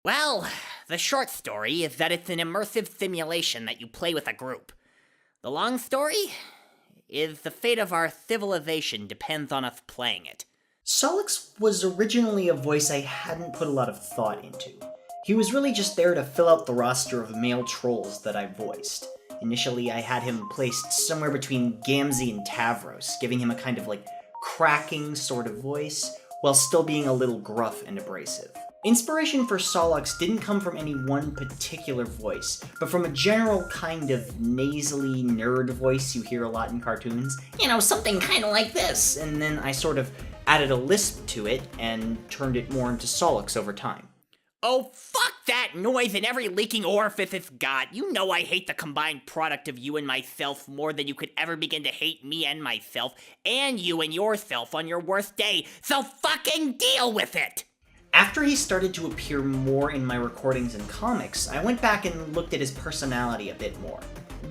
Well, the short story is that it's an immersive simulation that you play with a group. The long story is the fate of our civilization depends on us playing it. Sollux was originally a voice I hadn't put a lot of thought into. He was really just there to fill out the roster of male trolls that I voiced. Initially, I had him placed somewhere between Gamzee and Tavros, giving him a kind of cracking sort of voice, while still being a little gruff and abrasive. Inspiration for Sollux didn't come from any one particular voice, but from a general kind of nasally nerd voice you hear a lot in cartoons. You know, something kind of like this. And then I sort of added a lisp to it and turned it more into Sollux over time. Oh, fuck that noise in every leaking orifice it's got. You know I hate the combined product of you and myself more than you could ever begin to hate me and myself, and you and yourself on your worst day, so fucking deal with it! After he started to appear more in my recordings and comics, I went back and looked at his personality a bit more.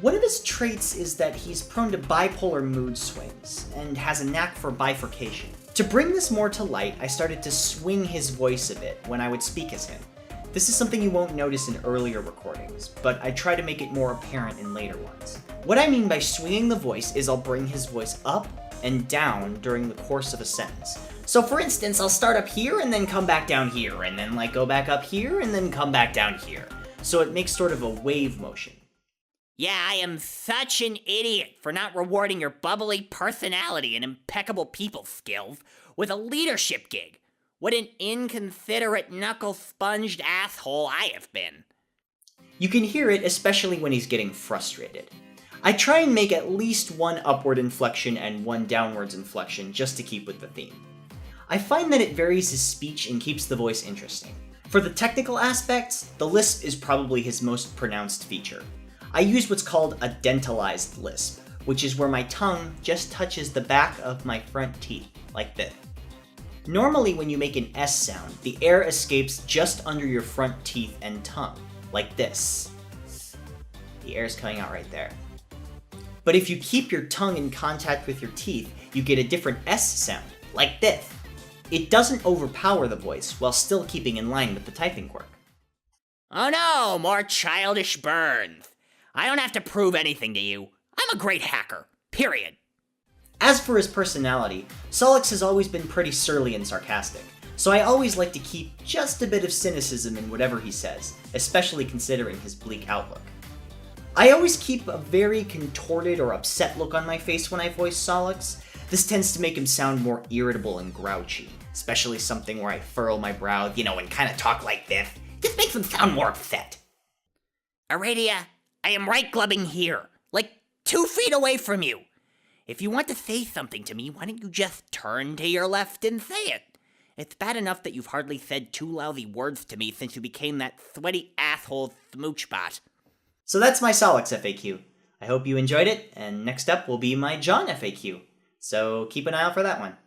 One of his traits is that he's prone to bipolar mood swings, and has a knack for bifurcation. To bring this more to light, I started to swing his voice a bit when I would speak as him. This is something you won't notice in earlier recordings, but I try to make it more apparent in later ones. What I mean by swinging the voice is I'll bring his voice up and down during the course of a sentence. So for instance, I'll start up here and then come back down here, and then go back up here and then come back down here. So it makes sort of a wave motion. Yeah, I am such an idiot for not rewarding your bubbly personality and impeccable people skills with a leadership gig. What an inconsiderate, knuckle-sponged asshole I have been. You can hear it especially when he's getting frustrated. I try and make at least one upward inflection and one downwards inflection just to keep with the theme. I find that it varies his speech and keeps the voice interesting. For the technical aspects, the lisp is probably his most pronounced feature. I use what's called a dentalized lisp, which is where my tongue just touches the back of my front teeth, like this. Normally when you make an S sound, the air escapes just under your front teeth and tongue, like this. The air's coming out right there. But if you keep your tongue in contact with your teeth, you get a different S sound, like this. It doesn't overpower the voice, while still keeping in line with the typing quirk. Oh no, more childish burns. I don't have to prove anything to you. I'm a great hacker, period. As for his personality, Sollux has always been pretty surly and sarcastic, so I always like to keep just a bit of cynicism in whatever he says, especially considering his bleak outlook. I always keep a very contorted or upset look on my face when I voice Sollux. This tends to make him sound more irritable and grouchy, especially something where I furrow my brow, and kind of talk like this. This makes him sound more upset. Aradia, I am right-glubbing here, 2 feet away from you. If you want to say something to me, why don't you just turn to your left and say it? It's bad enough that you've hardly said 2 lousy words to me since you became that sweaty asshole smoochbot. So that's my Sollux FAQ. I hope you enjoyed it, and next up will be my John FAQ. So keep an eye out for that one.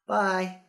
Bye.